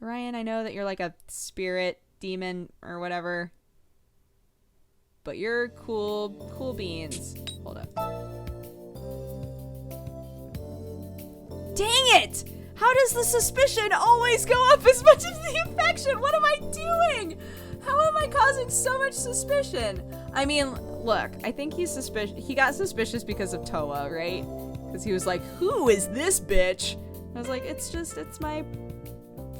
Orion, I know that you're like a spirit demon or whatever. But you're cool beans. Hold up. Dang it! How does the suspicion always go up as much as the affection? What am I doing? How am I causing so much suspicion? I mean, look, I think he's suspicious. He got suspicious because of Toa, right? Because he was like, who is this bitch? I was like, it's my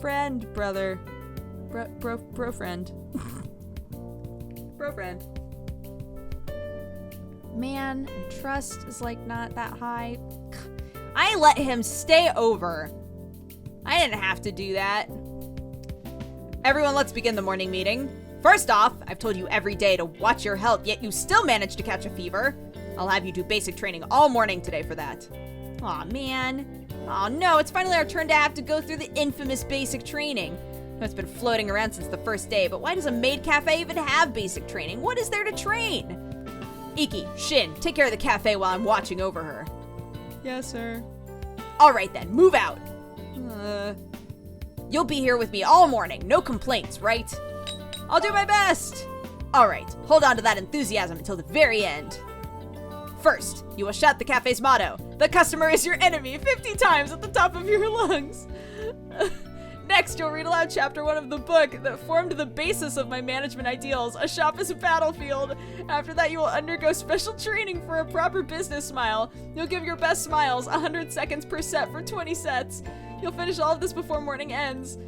friend, brother. Bro friend. Bro friend. Man, trust is like not that high. I let him stay over. I didn't have to do that. Everyone, let's begin the morning meeting. First off, I've told you every day to watch your health, yet you still manage to catch a fever. I'll have you do basic training all morning today for that. Aw, man. Aw, no, it's finally our turn to have to go through the infamous basic training. I know it's been floating around since the first day, but why does a maid cafe even have basic training? What is there to train? Iki, Shin, take care of the cafe while I'm watching over her. Yes, sir. Alright then, move out. You'll be here with me all morning, no complaints, right? I'll do my best. Alright, hold on to that enthusiasm until the very end. First, you will shout the cafe's motto, "The customer is your enemy," 50 times at the top of your lungs. Next, you'll read aloud chapter 1 of the book that formed the basis of my management ideals. A shop is a battlefield. After that, you will undergo special training for a proper business smile. You'll give your best smiles, 100 seconds per set for 20 sets. You'll finish all of this before morning ends.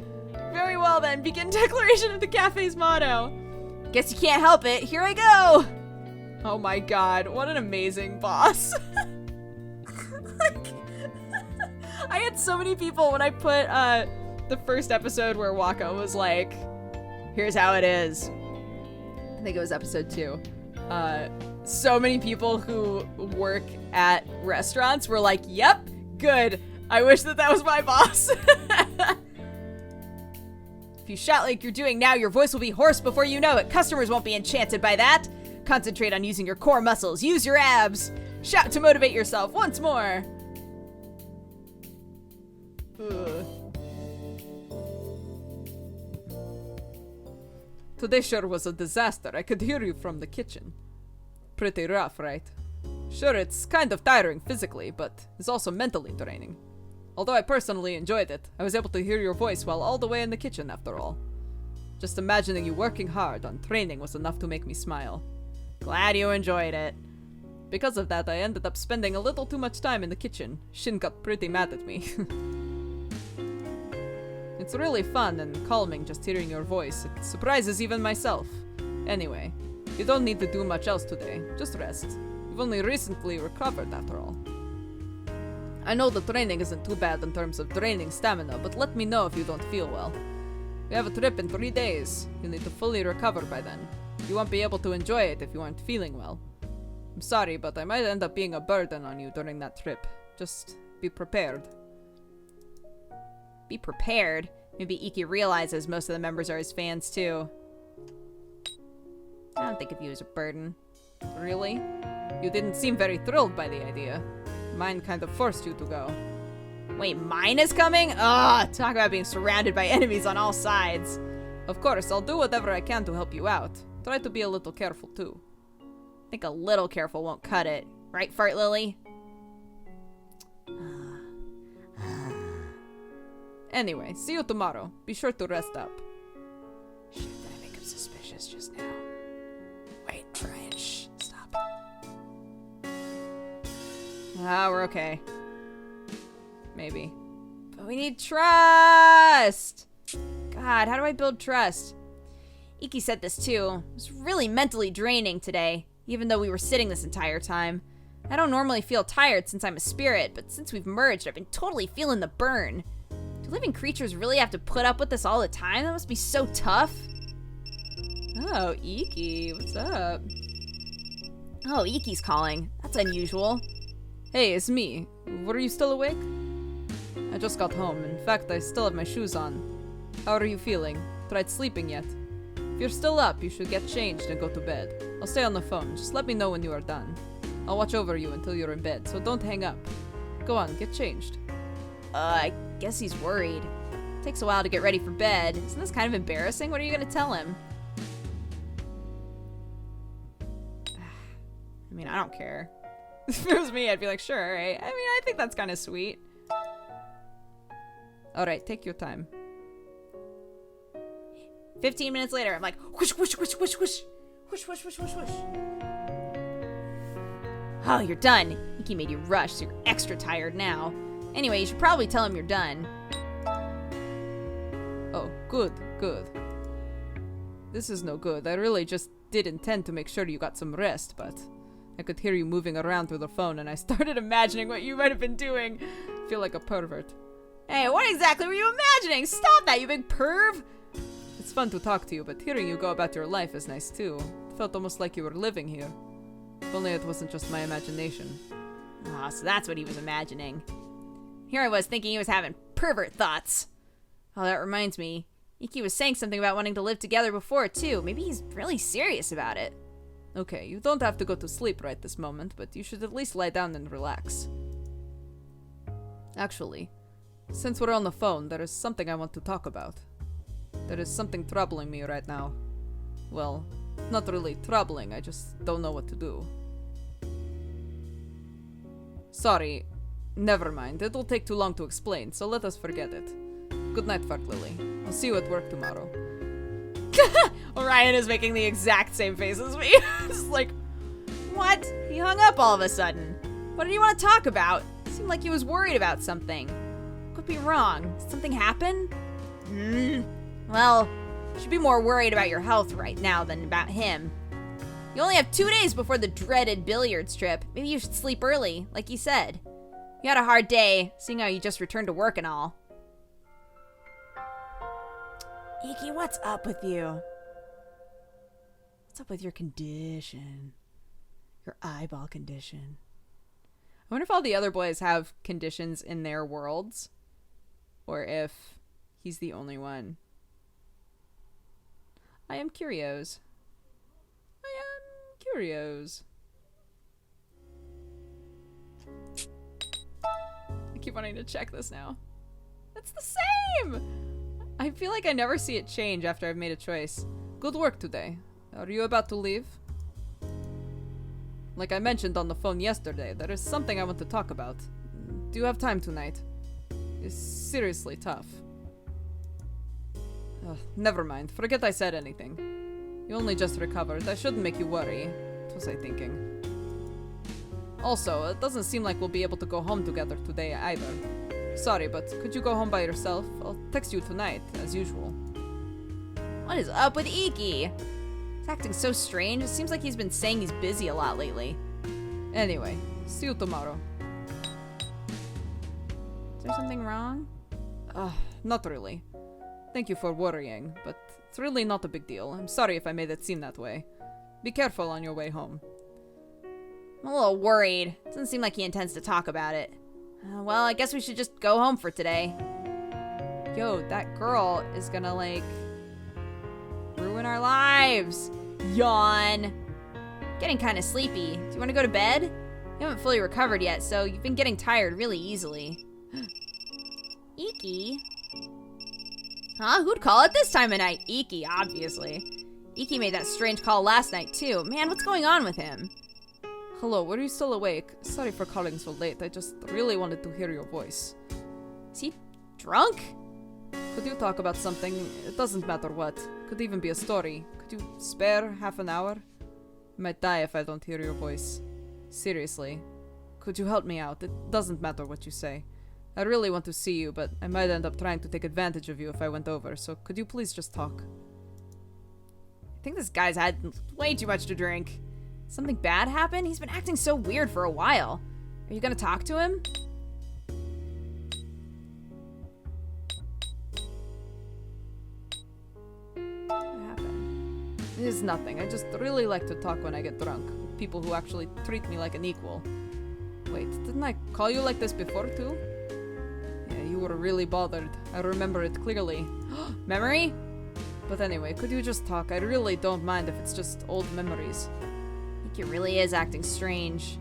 Very well then, begin declaration of the cafe's motto. Guess you can't help it. Here I go. Oh my god, what an amazing boss. Like, I had so many people when I put, the first episode where Waka was like, here's how it is. I think it was episode 2. So many people who work at restaurants were like, yep, good. I wish that was my boss. If you shout like you're doing now, your voice will be hoarse before you know it. Customers won't be enchanted by that. Concentrate on using your core muscles. Use your abs. Shout to motivate yourself once more. Ugh. Today sure was a disaster. I could hear you from the kitchen. Pretty rough, right? Sure, it's kind of tiring physically, but it's also mentally draining. Although I personally enjoyed it, I was able to hear your voice while all the way in the kitchen after all. Just imagining you working hard on training was enough to make me smile. Glad you enjoyed it. Because of that, I ended up spending a little too much time in the kitchen. Shin got pretty mad at me. It's really fun and calming just hearing your voice. It surprises even myself. Anyway, you don't need to do much else today. Just rest. You've only recently recovered after all. I know the training isn't too bad in terms of draining stamina, but let me know if you don't feel well. We have a trip in 3 days. You need to fully recover by then. You won't be able to enjoy it if you aren't feeling well. I'm sorry, but I might end up being a burden on you during that trip. Just be prepared. Be prepared? Maybe Iki realizes most of the members are his fans too. I don't think of you as a burden. Really? You didn't seem very thrilled by the idea. Mine kind of forced you to go. Wait, mine is coming? Ugh, talk about being surrounded by enemies on all sides. Of course, I'll do whatever I can to help you out. Try to be a little careful too. I think a little careful won't cut it. Right, Fart Lily? Anyway, see you tomorrow. Be sure to rest up. Shit, did I make him suspicious just now? Wait, Brian, shh, stop. Ah, we're okay. Maybe. But we need trust! God, how do I build trust? Iki said this too. It was really mentally draining today, even though we were sitting this entire time. I don't normally feel tired since I'm a spirit, but since we've merged, I've been totally feeling the burn. Do living creatures really have to put up with this all the time? That must be so tough. Oh, Iki, what's up? Oh, Iki's calling. That's unusual. Hey, it's me. Were you still awake? I just got home. In fact, I still have my shoes on. How are you feeling? Tried sleeping yet? If you're still up, you should get changed and go to bed. I'll stay on the phone. Just let me know when you are done. I'll watch over you until you're in bed, so don't hang up. Go on, get changed. I guess he's worried. Takes a while to get ready for bed. Isn't this kind of embarrassing? What are you gonna tell him? I mean, I don't care. If it was me, I'd be like, sure, right? I mean, I think that's kind of sweet. Alright, take your time. 15 minutes later, I'm like, whoosh, whoosh, whoosh, whoosh, whoosh. Whoosh, whoosh, whoosh, whoosh, whoosh. Oh, you're done. Iki made you rush, so you're extra tired now. Anyway, you should probably tell him you're done. Oh, good, good. This is no good. I really just did intend to make sure you got some rest, but I could hear you moving around through the phone, and I started imagining what you might have been doing. I feel like a pervert. Hey, what exactly were you imagining? Stop that, you big perv! It's fun to talk to you, but hearing you go about your life is nice too. It felt almost like you were living here. If only it wasn't just my imagination. Ah, so that's what he was imagining. Here I was thinking he was having pervert thoughts. Oh, that reminds me. Iki was saying something about wanting to live together before, too. Maybe he's really serious about it. Okay, you don't have to go to sleep right this moment, but you should at least lie down and relax. Actually, since we're on the phone, there is something I want to talk about. There is something troubling me right now. Well, not really troubling, I just don't know what to do. Sorry, never mind. It'll take too long to explain, so let us forget it. Good night, Fart Lily. I'll see you at work tomorrow. Orion is making the exact same face as me. Just like, what? He hung up all of a sudden. What did he want to talk about? It seemed like he was worried about something. Could be wrong. Did something happen? Well, you should be more worried about your health right now than about him. You only have 2 days before the dreaded billiards trip. Maybe you should sleep early, like you said. You had a hard day, seeing how you just returned to work and all. Iki, what's up with you? What's up with your condition? Your eyeball condition. I wonder if all the other boys have conditions in their worlds. Or if he's the only one. I am curious. I am curious. I keep wanting to check this now. It's the same! I feel like I never see it change after I've made a choice. Good work today. Are you about to leave? Like I mentioned on the phone yesterday, there is something I want to talk about. Do you have time tonight? It's seriously tough. Never mind. Forget I said anything. You only just recovered. I shouldn't make you worry. What was I thinking? Also, it doesn't seem like we'll be able to go home together today either. Sorry, but could you go home by yourself? I'll text you tonight, as usual. What is up with Iki? He's acting so strange. It seems like he's been saying he's busy a lot lately. Anyway, see you tomorrow. Is there something wrong? Not really. Thank you for worrying, but it's really not a big deal. I'm sorry if I made it seem that way. Be careful on your way home. I'm a little worried. Doesn't seem like he intends to talk about it. Well, I guess we should just go home for today. Yo, that girl is gonna, like, ruin our lives. Yawn. Getting kind of sleepy. Do you want to go to bed? You haven't fully recovered yet, so you've been getting tired really easily. Iki? Huh? Who'd call it this time of night? Iki, obviously. Iki made that strange call last night, too. Man, what's going on with him? Hello, were you still awake? Sorry for calling so late. I just really wanted to hear your voice. Is he drunk? Could you talk about something? It doesn't matter what. Could even be a story. Could you spare half an hour? I might die if I don't hear your voice. Seriously. Could you help me out? It doesn't matter what you say. I really want to see you, but I might end up trying to take advantage of you if I went over, so could you please just talk? I think this guy's had way too much to drink. Something bad happened? He's been acting so weird for a while. Are you gonna talk to him? What happened? It is nothing. I just really like to talk when I get drunk. With people who actually treat me like an equal. Wait, didn't I call you like this before too? Yeah, you were really bothered. I remember it clearly. Memory? But anyway, could you just talk? I really don't mind if it's just old memories. Iki really is acting strange.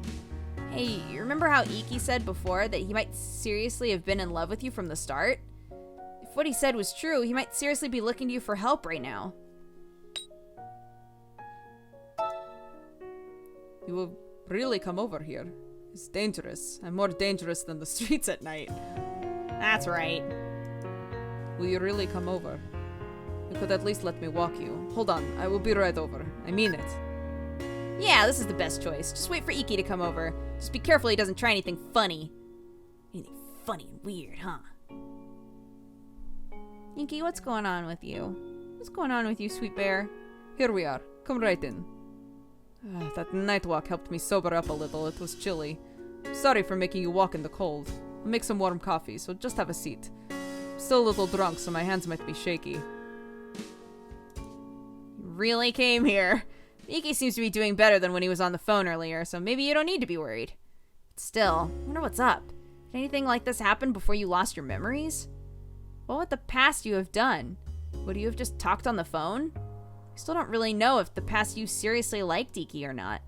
Hey, you remember how Iki said before that he might seriously have been in love with you from the start? If If what he said was true, he might seriously be looking to you for help right now. You will really come over here? It's dangerous. I'm more dangerous than the streets at night. That's right. Will you really come over? You could at least let me walk you. Hold on, I will be right over. I mean it. Yeah, this is the best choice. Just wait for Iki to come over. Just be careful he doesn't try anything funny. Anything funny and weird, huh? Iki, what's going on with you? What's going on with you, sweet bear? Here we are. Come right in. That night walk helped me sober up a little. It was chilly. Sorry for making you walk in the cold. I'll make some warm coffee, so just have a seat. I'm still a little drunk, so my hands might be shaky. You really came here. Iki seems to be doing better than when he was on the phone earlier, so maybe you don't need to be worried. But still, I wonder what's up. Did anything like this happen before you lost your memories? What would the past you have done? Would you have just talked on the phone? I still don't really know if the past you seriously liked Iki or not.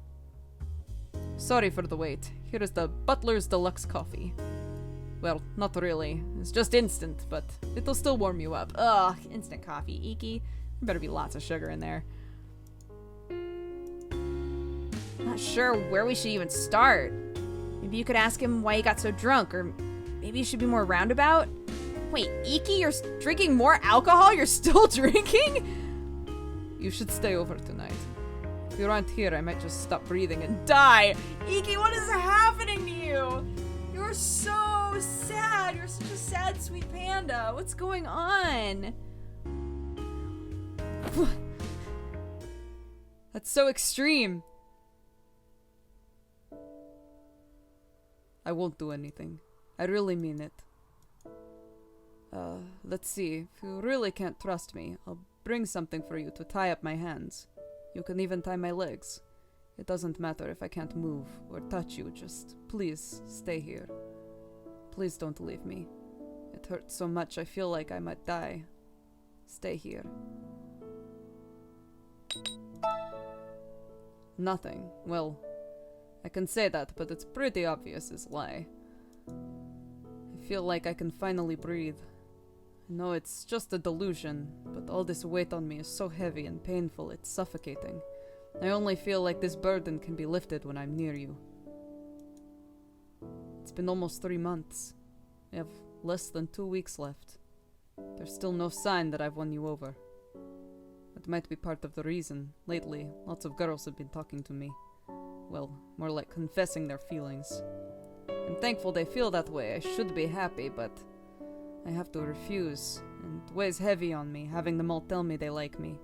Sorry for the wait. Here is the Butler's Deluxe Coffee. Well, not really. It's just instant, but it'll still warm you up. Ugh, instant coffee. Iki, There better be lots of sugar in there. not sure where we should even start. Maybe you could ask him why he got so drunk, or maybe you should be more roundabout. Wait, Iki, you're drinking more alcohol? You're still drinking? You should stay over tonight. If you aren't here, I might just stop breathing and die. Iki, what is happening to you? You're so sad. You're such a sad, sweet panda. What's going on? That's so extreme. I won't do anything. I really mean it. Let's see. If you really can't trust me, I'll bring something for you to tie up my hands. You can even tie my legs. It doesn't matter if I can't move or touch you, just please stay here. Please don't leave me. It hurts so much I feel like I might die. Stay here. Nothing. Well, I can say that, but it's pretty obvious as a lie. I feel like I can finally breathe. I know it's just a delusion, but all this weight on me is so heavy and painful, it's suffocating. I only feel like this burden can be lifted when I'm near you. It's been almost 3 months. I have less than 2 weeks left. There's still no sign that I've won you over. That might be part of the reason. Lately, lots of girls have been talking to me. Well, more like confessing their feelings. I'm thankful they feel that way. I should be happy, but I have to refuse, and it weighs heavy on me, having them all tell me they like me.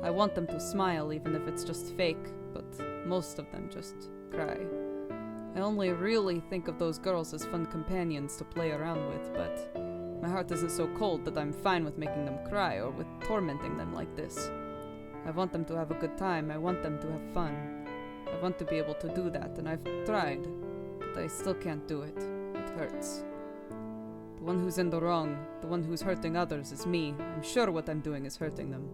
I want them to smile, even if it's just fake, but most of them just cry. I only really think of those girls as fun companions to play around with, but my heart isn't so cold that I'm fine with making them cry or with tormenting them like this. I want them to have a good time. I want them to have fun. I want to be able to do that, and I've tried, but I still can't do it. It hurts. The one who's in the wrong, the one who's hurting others is me. I'm sure what I'm doing is hurting them.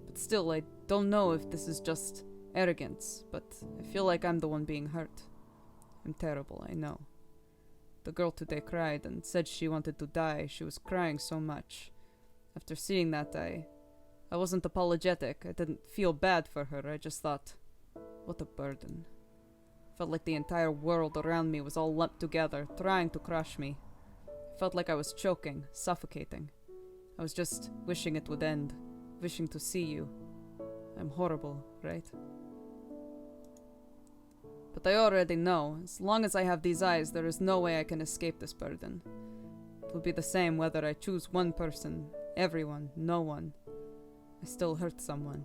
But still, I don't know if this is just arrogance, but I feel like I'm the one being hurt. I'm terrible, I know. The girl today cried and said she wanted to die. She was crying so much. After seeing that, I wasn't apologetic. I didn't feel bad for her. I just thought, what a burden. Felt like the entire world around me was all lumped together, trying to crush me. Felt like I was choking, suffocating. I was just wishing it would end, wishing to see you. I'm horrible, right? But I already know, as long as I have these eyes, there is no way I can escape this burden. It will be the same whether I choose one person, everyone, no one. I still hurt someone.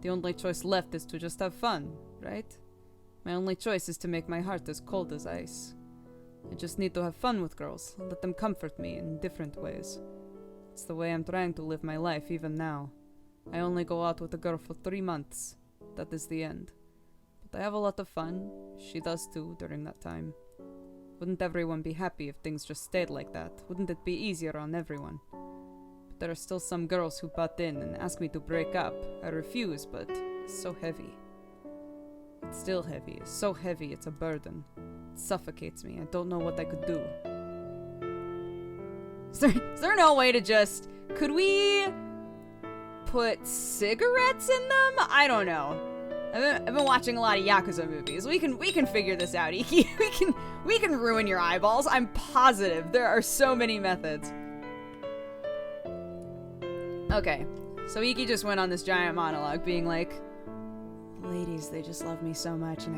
The only choice left is to just have fun, right? My only choice is to make my heart as cold as ice. I just need to have fun with girls, let them comfort me in different ways. It's the way I'm trying to live my life even now. I only go out with a girl for 3 months. That is the end. But I have a lot of fun. She does too during that time. Wouldn't everyone be happy if things just stayed like that? Wouldn't it be easier on everyone? But there are still some girls who butt in and ask me to break up. I refuse, but it's so heavy. It's still heavy. It's so heavy it's a burden. It suffocates me. I don't know what I could do. Is there no way to just... Could we put cigarettes in them? I don't know. I've been watching a lot of Yakuza movies. We can figure this out, Iki. We can ruin your eyeballs. I'm positive. There are so many methods. Okay. So Iki just went on this giant monologue being like, ladies, they just love me so much and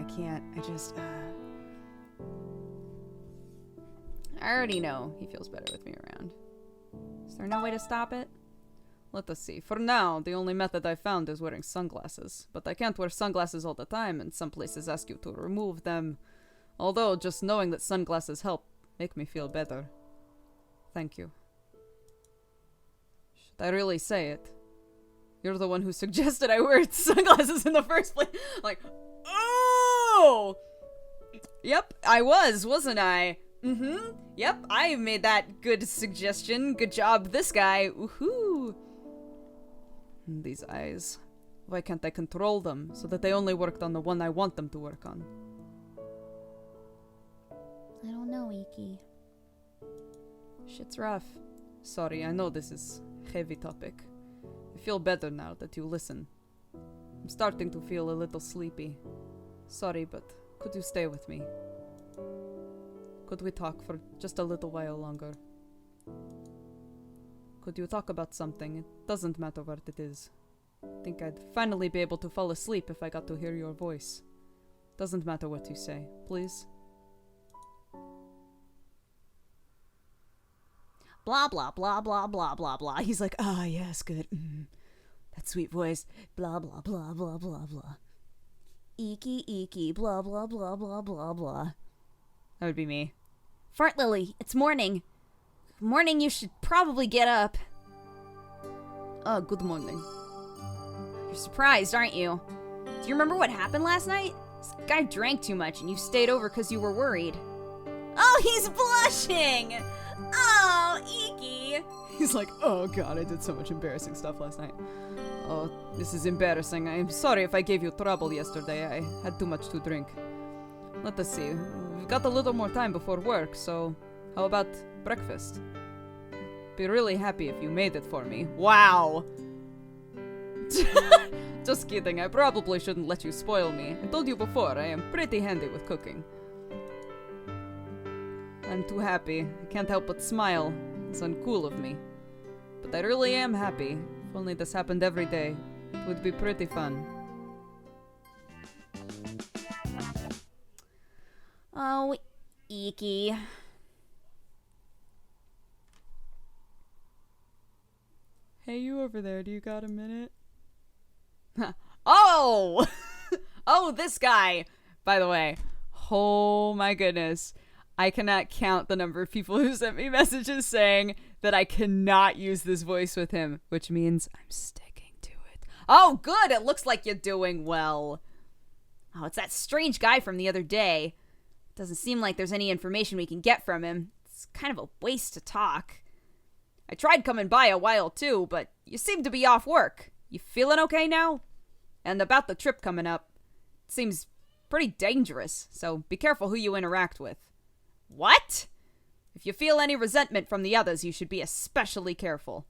I already know he feels better with me around. Is there no way to stop it? Let us see. For now, the only method I found is wearing sunglasses. But I can't wear sunglasses all the time, and some places ask you to remove them. Although, just knowing that sunglasses help make me feel better. Thank you. Should I really say it? You're the one who suggested I wear sunglasses in the first place. Like, oh! Yep, I wasn't I? Yep, I made that good suggestion. Good job, this guy. Woohoo! These eyes. Why can't I control them so that they only worked on the one I want them to work on? I don't know, Iki. Shit's rough. Sorry, I know this is a heavy topic. I feel better now that you listen. I'm starting to feel a little sleepy. Sorry, but could you stay with me? Could we talk for just a little while longer? Could you talk about something? It doesn't matter what it is. I think I'd finally be able to fall asleep if I got to hear your voice. Doesn't matter what you say, please. Blah, blah, blah, blah, blah, blah, blah. He's like, ah, yes, good. That sweet voice. Blah, blah, blah, blah, blah, blah. Iki, blah, blah, blah, blah, blah, blah. That would be me. Fart Lily, it's morning. Morning, you should probably get up. Ah, good morning. You're surprised, aren't you? Do you remember what happened last night? This guy drank too much and you stayed over because you were worried. Oh, he's blushing! Oh, Iki! He's like, oh god, I did so much embarrassing stuff last night. Oh, this is embarrassing. I'm sorry if I gave you trouble yesterday. I had too much to drink. Let us see. We've got a little more time before work, so how about breakfast? Be really happy if you made it for me. Wow! Just kidding, I probably shouldn't let you spoil me. I told you before, I am pretty handy with cooking. I'm too happy. I can't help but smile. It's uncool of me. But I really am happy. If only this happened every day, it would be pretty fun. Oh, Iki. Hey, you over there, do you got a minute? Oh! Oh, this guy! By the way, oh my goodness. I cannot count the number of people who sent me messages saying that I cannot use this voice with him, which means I'm sticking to it. Oh, good! It looks like you're doing well. Oh, it's that strange guy from the other day. Doesn't seem like there's any information we can get from him. It's kind of a waste to talk. I tried coming by a while too, but you seem to be off work. You feeling okay now? And about the trip coming up, it seems pretty dangerous, so be careful who you interact with. What? If you feel any resentment from the others, you should be especially careful.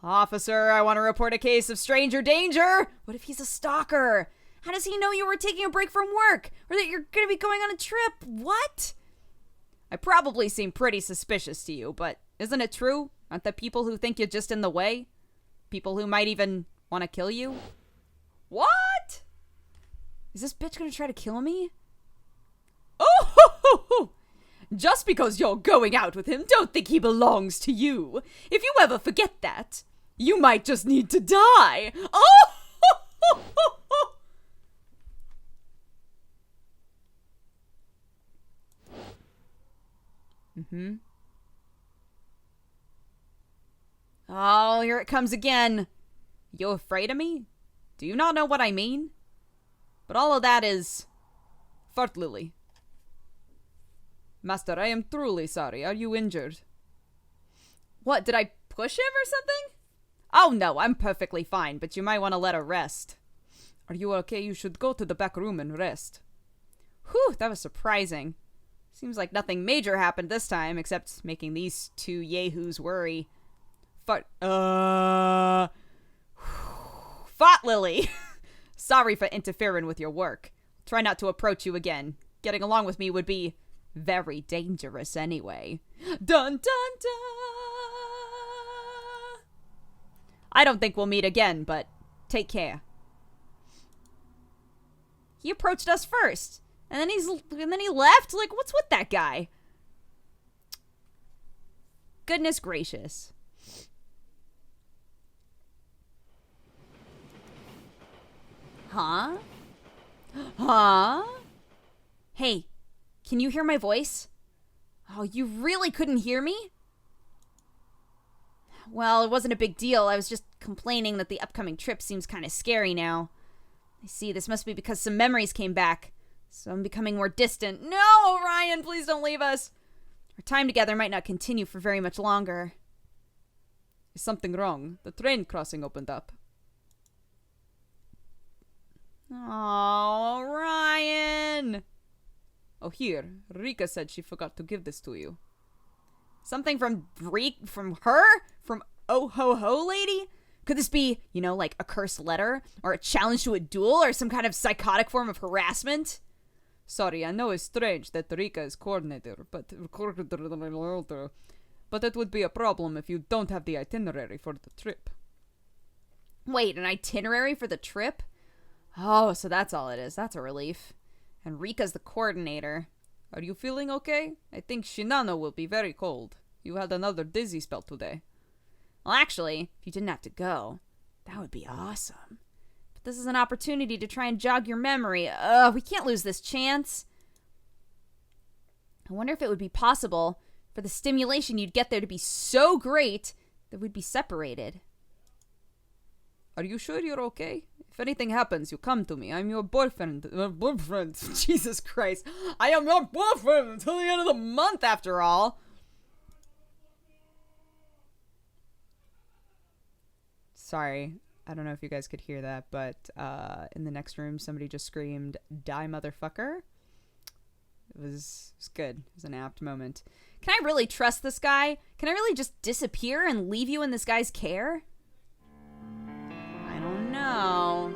Officer, I want to report a case of stranger danger. What if he's a stalker? How does he know you were taking a break from work? Or that you're going to be going on a trip? What? I probably seem pretty suspicious to you, but isn't it true? Aren't there people who think you're just in the way? People who might even want to kill you? What? Is this bitch going to try to kill me? Oh, ho, ho, ho. Just because you're going out with him, don't think he belongs to you. If you ever forget that, you might just need to die. Oh, ho, ho, ho, ho. Oh, here it comes again. You afraid of me? Do you not know what I mean? But all of that is... Fart Lily. Master, I am truly sorry. Are you injured? What, did I push him or something? Oh no, I'm perfectly fine, but you might want to let her rest. Are you okay? You should go to the back room and rest. Whew, that was surprising. Seems like nothing major happened this time, except making these two yahoos worry. Fart Lily! Sorry for interfering with your work. Try not to approach you again. Getting along with me would be very dangerous anyway. Dun dun dun! I don't think we'll meet again, but take care. He approached us first, and then he left? Like, what's with that guy? Goodness gracious. Huh? Huh? Hey, can you hear my voice? Oh, you really couldn't hear me? Well, it wasn't a big deal. I was just complaining that the upcoming trip seems kind of scary now. I see, this must be because some memories came back. So I'm becoming more distant. No, Orion, please don't leave us. Our time together might not continue for very much longer. Is something wrong? The train crossing opened up. Oh, Orion. Oh, here. Rika said she forgot to give this to you. Something from her? From Oh Ho Ho Lady? Could this be, like a cursed letter? Or a challenge to a duel? Or some kind of psychotic form of harassment? Sorry, I know it's strange that Rika is coordinator, but it would be a problem if you don't have the itinerary for the trip. Wait, an itinerary for the trip? Oh, so that's all it is. That's a relief. And Rika's the coordinator. Are you feeling okay? I think Shinano will be very cold. You had another dizzy spell today. Well, actually, if you didn't have to go, that would be awesome. But this is an opportunity to try and jog your memory. We can't lose this chance. I wonder if it would be possible for the stimulation you'd get there to be so great that we'd be separated. Are you sure you're okay? If anything happens, you come to me. I'm your boyfriend. Boyfriend. Jesus Christ. I am your boyfriend until the end of the month, after all. Sorry. I don't know if you guys could hear that, but in the next room, somebody just screamed, "Die, motherfucker." It was good. It was an apt moment. Can I really trust this guy? Can I really just disappear and leave you in this guy's care? I don't know.